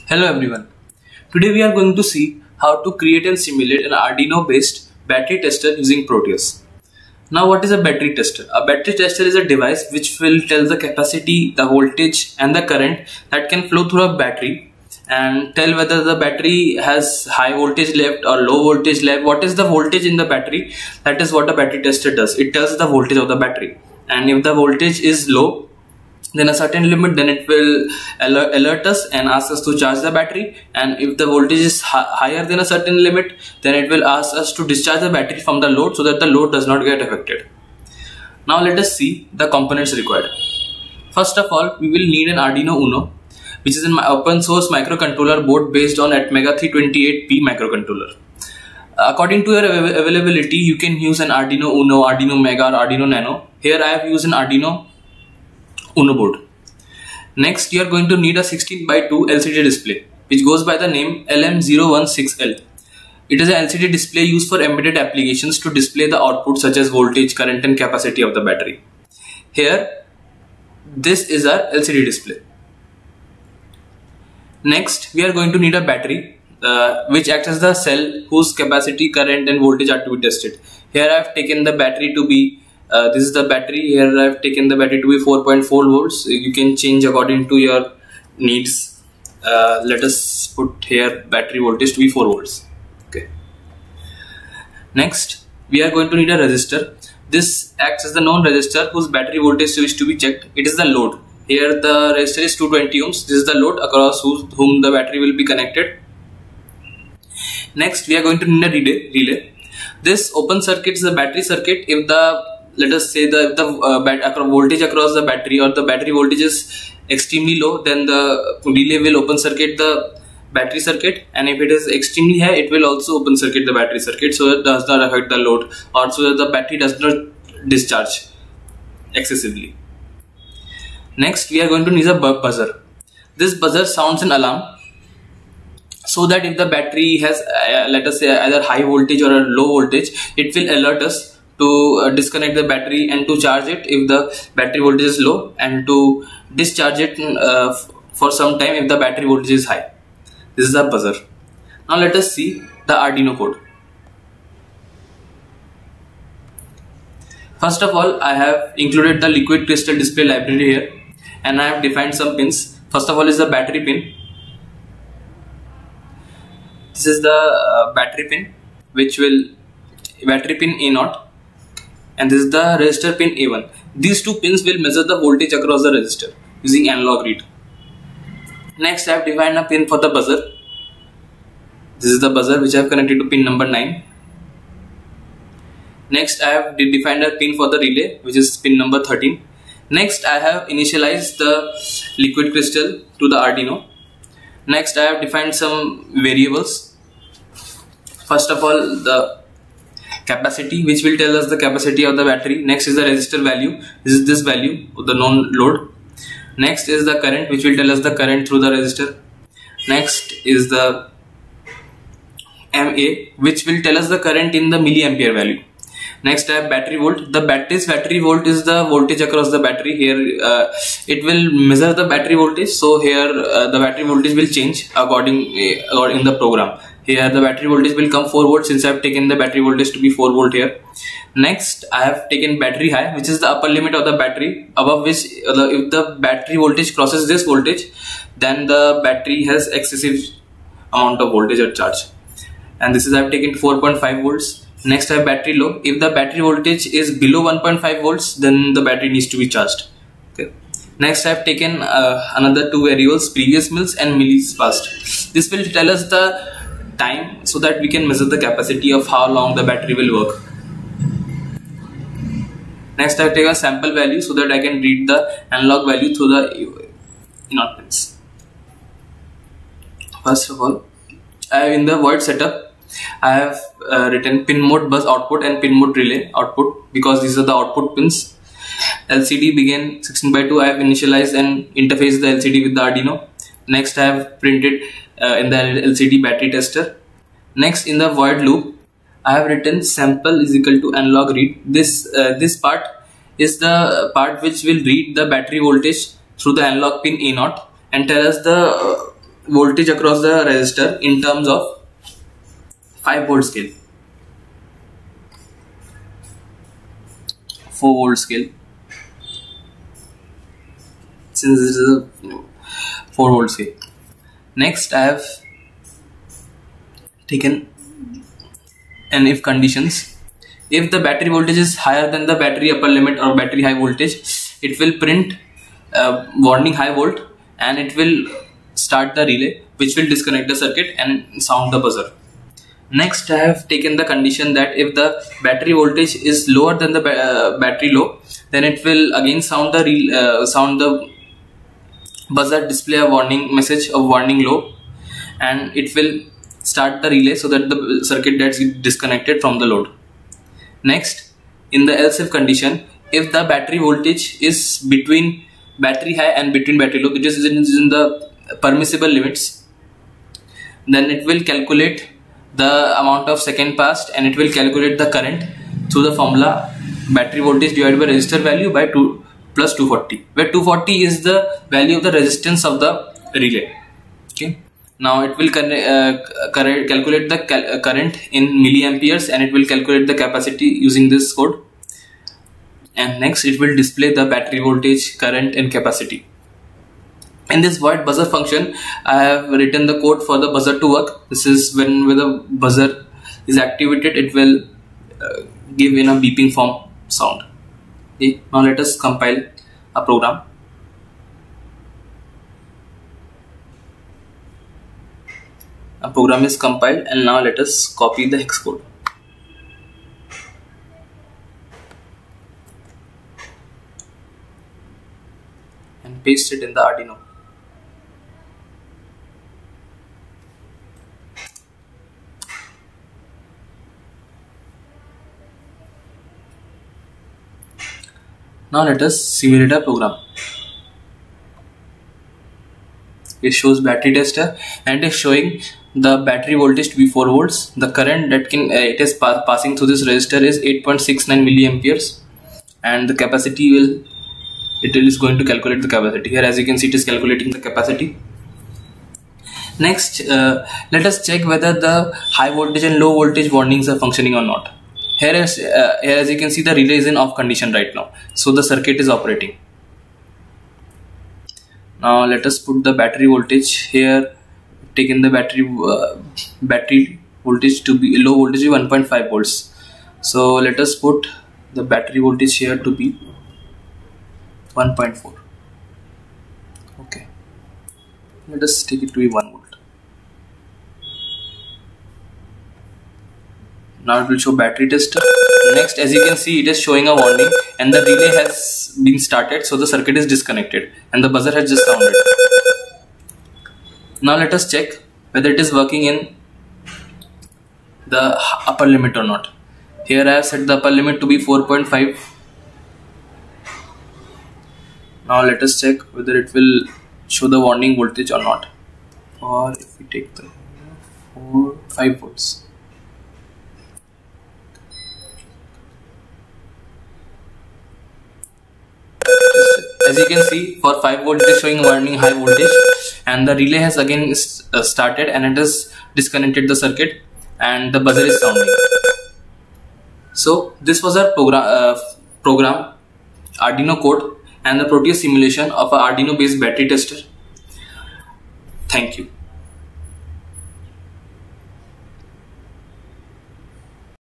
Hello everyone. Today we are going to see how to create and simulate an Arduino based battery tester using Proteus. Now what is a battery tester? A battery tester is a device which will tell the capacity, the voltage and the current that can flow through a battery and tell whether the battery has high voltage left or low voltage left. What is the voltage in the battery? That is what a battery tester does. It tells the voltage of the battery, and if the voltage is low, then a certain limit, then it will alert us and ask us to charge the battery, and if the voltage is higher than a certain limit, then it will ask us to discharge the battery from the load so that the load does not get affected. Now let us see the components required. First of all, we will need an Arduino Uno, which is an open source microcontroller board based on Atmega 328P microcontroller. According to your availability, you can use an Arduino Uno, Arduino Mega or Arduino Nano. Here I have used an Arduino Uno board. Next, you are going to need a 16:2 LCD display, which goes by the name LM016L. It is an LCD display used for embedded applications to display the output such as voltage, current and capacity of the battery. Here, this is our LCD display. Next, we are going to need a battery which acts as the cell whose capacity, current and voltage are to be tested. Here I have taken the battery to be this is the battery. Here I have taken the battery to be 4.4 volts. You can change according to your needs. Let us put here battery voltage to be 4 volts. Okay. Next, we are going to need a resistor. This acts as the known resistor whose battery voltage is to be checked. It is the load. Here the resistor is 220 ohms. This is the load across whom the battery will be connected. Next, we are going to need a relay. This open circuit is the battery circuit. If the let us say the voltage across the battery or the battery voltage is extremely low, then the relay will open circuit the battery circuit, and if it is extremely high, it will also open circuit the battery circuit so it does not affect the load or so that the battery does not discharge excessively. Next, we are going to need a buzzer. This buzzer sounds an alarm so that if the battery has let us say either high voltage or a low voltage, it will alert us to disconnect the battery and to charge it if the battery voltage is low, and to discharge it for some time if the battery voltage is high. This is the buzzer. Now let us see the Arduino code. First of all, I have included the liquid crystal display library here, and I have defined some pins. First of all is the battery pin. This is the battery pin, which will battery pin A0, and this is the resistor pin A1. These two pins will measure the voltage across the resistor using analog read. Next, I have defined a pin for the buzzer. This is the buzzer which I have connected to pin number 9. Next, I have defined a pin for the relay, which is pin number 13. Next, I have initialized the liquid crystal to the Arduino. Next, I have defined some variables. First of all, the capacity, which will tell us the capacity of the battery. Next is the resistor value. This is this value of the known load. Next is the current, which will tell us the current through the resistor. Next is the MA, which will tell us the current in the milliampere value. Next I have battery volt. The battery volt is the voltage across the battery. Here it will measure the battery voltage. So here the battery voltage will change according or in the program. Here the battery voltage will come 4 volts since I have taken the battery voltage to be 4 volt here. Next I have taken battery high, which is the upper limit of the battery, above which if the battery voltage crosses this voltage, then the battery has excessive amount of voltage or charge. And this is I have taken 4.5 volts. Next I have battery low. If the battery voltage is below 1.5 volts, then the battery needs to be charged. Okay. Next I have taken another two variables, previous mills and millis past. This will tell us the time so that we can measure the capacity of how long the battery will work. Next I have taken a sample value so that I can read the analog value through the input pins. First of all, in the void setup, I have written pin mode bus output and pin mode relay output because these are the output pins. LCD begin 16:2. I have initialized and interfaced the LCD with the Arduino. Next I have printed in the LCD battery tester. Next in the void loop, I have written sample is equal to analog read. This part is the part which will read the battery voltage through the analog pin A0 and tell us the voltage across the resistor in terms of 5 volt scale, 4 volt scale, since this is a 4 volt scale. Next, I have taken an if conditions. If the battery voltage is higher than the battery upper limit or battery high voltage, it will print warning high volt, and it will start the relay, which will disconnect the circuit and sound the buzzer. Next, I have taken the condition that if the battery voltage is lower than the battery low, then it will again sound the buzzer, display a warning message of warning low, and it will start the relay so that the circuit gets disconnected from the load. Next, in the else if condition, if the battery voltage is between battery high and between battery low, which is in the permissible limits, then it will calculate the amount of second passed, and it will calculate the current through the formula battery voltage divided by resistor value by 2 plus 240, where 240 is the value of the resistance of the relay. Okay. Now it will calculate the current in milliamperes, and it will calculate the capacity using this code. And next, it will display the battery voltage, current, and capacity. In this void buzzer function, I have written the code for the buzzer to work. This is when the buzzer is activated, it will give in a beeping form sound. Okay. Now let us compile a program. A program is compiled, and now let us copy the hex code. And paste it in the Arduino. Now let us simulate a program. It shows battery tester, and it is showing the battery voltage to be 4 volts. The current that it is passing through this resistor is 8.69 milliamperes, and the capacity is going to calculate the capacity. Here, as you can see, it is calculating the capacity. Next, let us check whether the high voltage and low voltage warnings are functioning or not. Here, as you can see, the relay is in off condition right now, so the circuit is operating. Now let us put the battery voltage here. Taken the battery voltage to be low voltage 1.5 volts. So let us put the battery voltage here to be 1.4. Okay. Let us take it to be 1 volt. Now it will show battery tester. Next, as you can see, it is showing a warning, and the relay has been started, so the circuit is disconnected, and the buzzer has just sounded. Now let us check whether it is working in the upper limit or not. Here I have set the upper limit to be 4.5. Now let us check whether it will show the warning voltage or not. Or if we take the 5 volts. As you can see, for 5 volt it is showing warning high voltage, and the relay has again started, and it has disconnected the circuit, and the buzzer is sounding. So this was our program Arduino code and the Proteus simulation of an Arduino based battery tester. Thank you.